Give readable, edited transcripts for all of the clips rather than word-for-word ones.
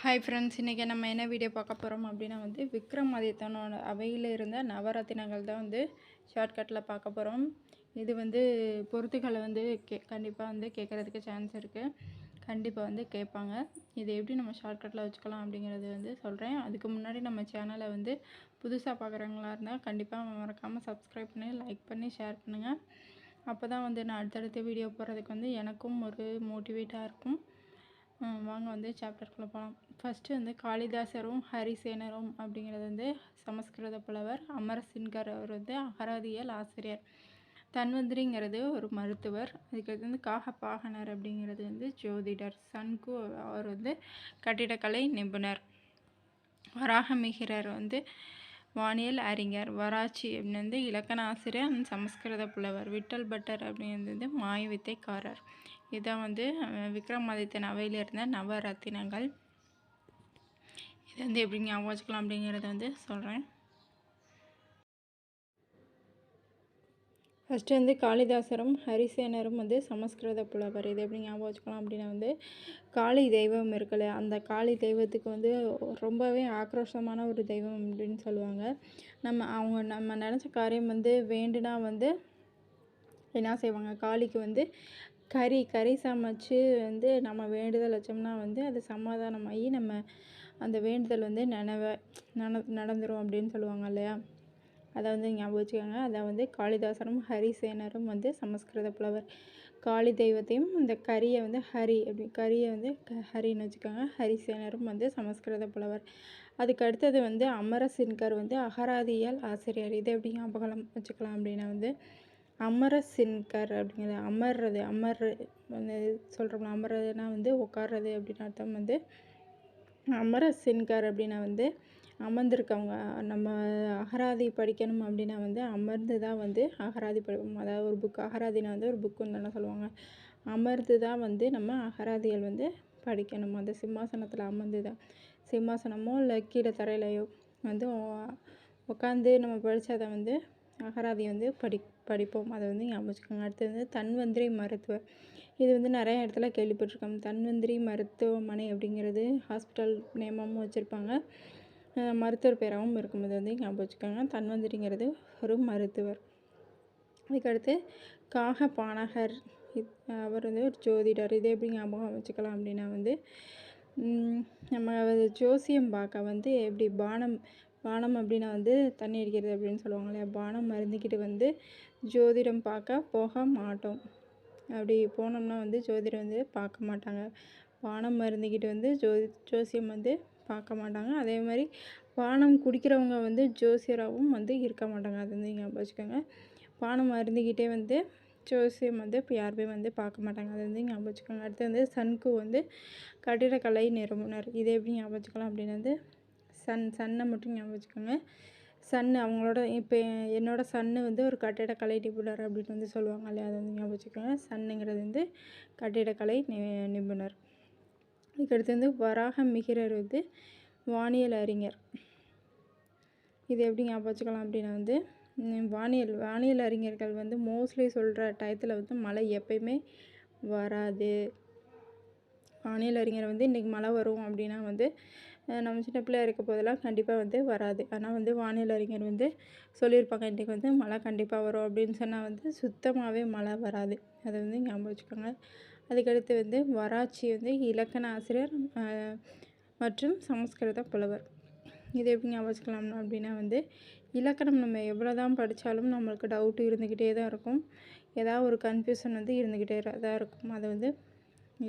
Hi friends, இன்றைக்கி நம்ம என்ன வீடியோ பார்க்க போகிறோம் அப்படின்னா விக்ரமாதித்தனோட அவையில் இருந்த நவரத்தினங்கள் தான் ஷார்ட்கட்டில் பார்க்க போகிறோம். இது பொறுத்துக்களை கண்டிப்பாக கேட்குறதுக்கு சான்ஸ் இருக்குது. கண்டிப்பாக கேட்பாங்க. இது எப்படி நம்ம ஷார்ட்கட்டில் வச்சுக்கலாம் அப்படிங்கிறது சொல்கிறேன். அதுக்கு முன்னாடி நம்ம சேனலை புதுசாக பார்க்குறவங்களா இருந்தால் கண்டிப்பாக மறக்காமல் சப்ஸ்கிரைப் பண்ணி லைக் பண்ணி ஷேர் பண்ணுங்கள். அப்போ தான் நான் அடுத்தடுத்த வீடியோ போடுறதுக்கு எனக்கும் ஒரு மோட்டிவேட்டாக இருக்கும். வாங்க சாப்டருக்குள்ளே போகலாம். ஃபஸ்ட்டு காளிதாசரும் ஹரிசேனரும் அப்படிங்கிறது சமஸ்கிருத புலவர். அமரசின்கர் அவர் அகராதியியல் ஆசிரியர். தன்வந்திரிங்கிறது ஒரு மருத்துவர். அதுக்கடுத்து காகபாகனர் அப்படிங்கிறது ஜோதிடர். சன்கு அவர் கட்டிடக்கலை நிபுணர். வராகமிகிரர் வானியல் அறிஞர். வராச்சி அப்படின்னு இலக்கண ஆசிரியர் அண்ட் சமஸ்கிருத புலவர். விட்டல் பட்டர் அப்படிங்கிறது மாய வித்தைக்காரர். இதான் விக்ரமாதித்தன் அவையில் இருந்த நவரத்தினங்கள். இது எப்படி ஞாபகம் வச்சுக்கலாம் அப்படிங்கிறத சொல்கிறேன். ஃபஸ்ட்டு காளிதாசரும் ஹரிசேனரும் சமஸ்கிருத புலவர். இது எப்படி ஞாபகம் வச்சுக்கலாம் அப்படின்னா காளி தெய்வம் இருக்குல்ல, அந்த காளி தெய்வத்துக்கு ரொம்பவே ஆக்ரோஷமான ஒரு தெய்வம் அப்படின்னு சொல்லுவாங்க. நம்ம நினச்ச காரியம் வேண்டுனா என்ன செய்வாங்க, காளிக்கு கறி சமைச்சு நம்ம வேண்டுதல் வச்சோம்னா அது சமாதானமாகி நம்ம அந்த வேண்டுதல் நடந்துடும் அப்படின்னு சொல்லுவாங்க இல்லையா. அதை ஞாபகம் வச்சுக்கோங்க. அதை காளிதாசரும் ஹரிசேனரும் சமஸ்கிருத புலவர். காளி தெய்வத்தையும் இந்த கரியை கரியை ஹரின்னு வச்சுக்கோங்க. ஹரிசேனரும் சமஸ்கிருத புலவர். அதுக்கு அடுத்தது அமரசின்கர் அகராதியியல் ஆசிரியர். இதை எப்படி ஞாபகம் வச்சுக்கலாம் அப்படின்னா அமரசின்கர் அப்படிங்கிறது அமர் சொல்கிறோம்னா அமர்றதுனா உட்கார்றது அப்படின்னு அர்த்தம். அமரசின்கர் அப்படின்னா அமர்ந்திருக்கவங்க. நம்ம அகராதி படிக்கணும் அப்படின்னா அமர்ந்து தான் அகராதி படிப்போம். அதாவது ஒரு புக், அகராதினா ஒரு புக்குன்னு தானே சொல்லுவாங்க. அமர்ந்து தான் நம்ம அகராதிகள் படிக்கணும். அந்த சிம்மாசனத்தில் அமர்ந்து தான், சிம்மாசனமோ இல்லை கீழே தரையிலையோ உட்காந்து நம்ம படித்ததை அகராதி படிப்போம். அதை ஞாபகம் வச்சுக்கோங்க. அடுத்தது தன்வந்திரி மருத்துவர். இது நிறைய இடத்துல கேள்விப்பட்டிருக்கோம். தன்வந்திரி மருத்துவமனை அப்படிங்கிறது ஹாஸ்பிட்டல் நேமமும் வச்சுருப்பாங்க, மருத்துவர் பேராகவும் இருக்கும். இது ஞாபகம் வச்சுக்கோங்க. தன்வந்திரிங்கிறது ஒரு மருத்துவர். அதுக்கடுத்து காகபாணகர், அவர் ஒரு ஜோதிடர். இதை எப்படி ஞாபகம் வச்சுக்கலாம் அப்படின்னா நம்ம ஜோசியம் பார்க்க எப்படி பானம் அப்படின்னா தண்ணி அடிக்கிறது அப்படின்னு சொல்லுவாங்க இல்லையா. பானம் மருந்திக்கிட்டு ஜோதிடம் பார்க்க போக மாட்டோம். அப்படி போனோம்னா ஜோதிடம் பார்க்க மாட்டாங்க. பானம் மருந்திக்கிட்டு ஜோசியம் பார்க்க மாட்டாங்க. அதே மாதிரி பானம் குடிக்கிறவங்க ஜோசியராகவும் இருக்க மாட்டாங்க. அது ஞாபகம் வச்சுக்கோங்க. பானம் மருந்திக்கிட்டே ஜோசியம் இப்போ யாருமே பார்க்க மாட்டாங்க. அது ஞாபகம் வச்சுக்கோங்க. அடுத்து சன்கு கட்டிடக்கலை நிபுணர். இதை எப்படி ஞாபகம் வச்சுக்கலாம் அப்படின்னா சன்னை மட்டும் ஞாபகம் வச்சுக்கோங்க. சன்னு அவங்களோட இப்போ என்னோட சன்னு ஒரு கட்டிடக்கலை நிபுணர் அப்படின்னு சொல்லுவாங்க இல்லையா. அதை ஞாபகம் வச்சுக்கோங்க. சன்னுங்கிறது கட்டிடக்கலை நிபுணர். இதுக்கடுத்து வராகமிகிரர் வானியல் அறிஞர். இது எப்படி ஞாபகம் வச்சுக்கலாம் அப்படின்னா வானியல் அறிஞர்கள் மோஸ்ட்லி சொல்கிற டயத்தில் மழை எப்பயுமே வராது. வானியல் அறிஞர் இன்றைக்கி மழை வரும் அப்படின்னா நம்ம சின்ன பிள்ளையா இருக்க போதெல்லாம் கண்டிப்பாக வராது. ஆனால் வானியல் அறிஞர் சொல்லியிருப்பாங்க, இன்றைக்கி மழை கண்டிப்பாக வரும் அப்படின்னு சொன்னால் சுத்தமாகவே மழை வராது. அதை ஞாபகம் வச்சுக்கோங்க. அதுக்கடுத்து வராச்சி இலக்கண ஆசிரியர் மற்றும் சமஸ்கிருத புலவர். இதை எப்படி ஞாபகம் வச்சுக்கலாம் அப்படின்னா இலக்கணம் நம்ம எவ்வளோ தான் படித்தாலும் நம்மளுக்கு டவுட்டு இருந்துக்கிட்டே தான் இருக்கும். ஏதாவது ஒரு கன்ஃபியூஷன் இருந்துக்கிட்டே தான் இருக்கும். அதை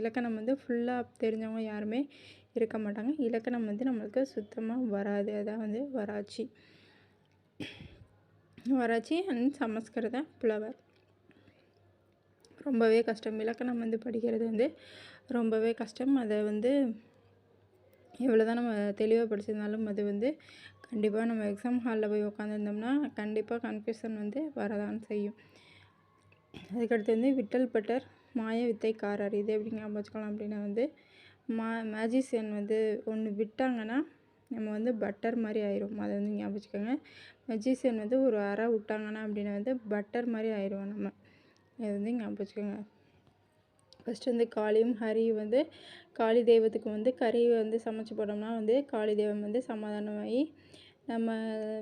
இலக்கணம் ஃபுல்லாக தெரிஞ்சவங்க யாருமே இருக்க மாட்டாங்க. இலக்கணம் நம்மளுக்கு சுத்தமாக வராது. அதான் வராச்சி அண்ட் சமஸ்கிருத புலவர். ரொம்பவே கஷ்டம். இலக்கணம் படிக்கிறது ரொம்பவே கஷ்டம். அதை எவ்வளோ தான் நம்ம தெளிவாக படிச்சிருந்தாலும் அது கண்டிப்பாக நம்ம எக்ஸாம் ஹாலில் போய் உட்காந்துருந்தோம்னா கண்டிப்பாக கன்ஃபியூஷன் வரதான் செய்யும். அதுக்கடுத்து விட்டல் பட்டர் மாய வித்தைக்காரர். இது எப்படி ஞாபகம் வச்சுக்கலாம் அப்படின்னா மேஜிஷியன் ஒன்று விட்டாங்கன்னா நம்ம பட்டர் மாதிரி ஆயிரும். அதை ஞாபகம் வச்சுக்கோங்க. மேஜிஷியன் ஒரு அறை விட்டாங்கன்னா அப்படின்னா பட்டர் மாதிரி ஆயிடுவோம் நம்ம. இது ஞாபகம் வச்சுக்கோங்க. ஃபஸ்ட்டு வந்து காளியும் ஹரியும் வந்து காளி தெய்வத்துக்கு வந்து கறி வந்து சமைச்சு போட்டோம்னா வந்து காளி தெய்வம் வந்து சமாதானமாகி நம்ம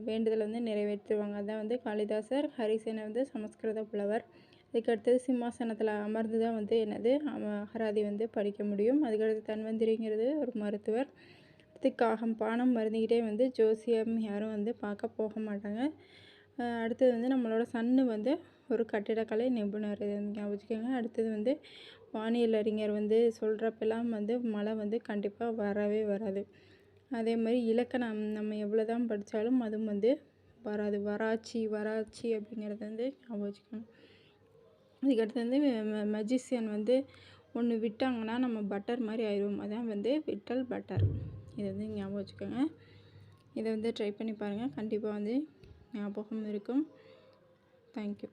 வேண்டுதலை வந்து நிறைவேற்றுவாங்க. அதான் வந்து காளிதாசர். ஹரிசேனர் வந்து சமஸ்கிருத புலவர். அதுக்கடுத்தது சிம்மாசனத்தில் அமர்ந்து தான் வந்து என்னது அகராதி வந்து படிக்க முடியும். அதுக்கடுத்து தன்வந்திரிங்கிறது ஒரு மருத்துவர். அடுத்து காகம் பானம் மருந்துக்கிட்டே வந்து ஜோசியம் யாரும் வந்து பார்க்க போக மாட்டாங்க. அடுத்தது வந்து நம்மளோட சன்னு வந்து ஒரு கட்டிடக்கலை நிபுணர், இது ஞாபகம் வச்சுக்கோங்க. அடுத்தது வந்து வானியல் அறிஞர் வந்து சொல்கிறப்பெல்லாம் வந்து மழை வந்து கண்டிப்பாக வரவே வராது. அதே மாதிரி இலக்கணம் நம்ம எவ்வளோ தான் படித்தாலும் அதுவும் வந்து வராது. வராட்சி அப்படிங்கிறது வந்து ஞாபகம் வச்சுக்கணும். அதுக்கடுத்து வந்து மெஜிஷியன் வந்து ஒன்று விட்டாங்கன்னா நம்ம பட்டர் மாதிரி ஆயிடுவோம். அதான் வந்து விட்டல் பட்டர். இதை வந்து ஞாபகம் வச்சுக்கோங்க. இதை வந்து ட்ரை பண்ணி பாருங்கள். கண்டிப்பாக வந்து ஞாபகம் இருக்கும். தேங்க்யூ.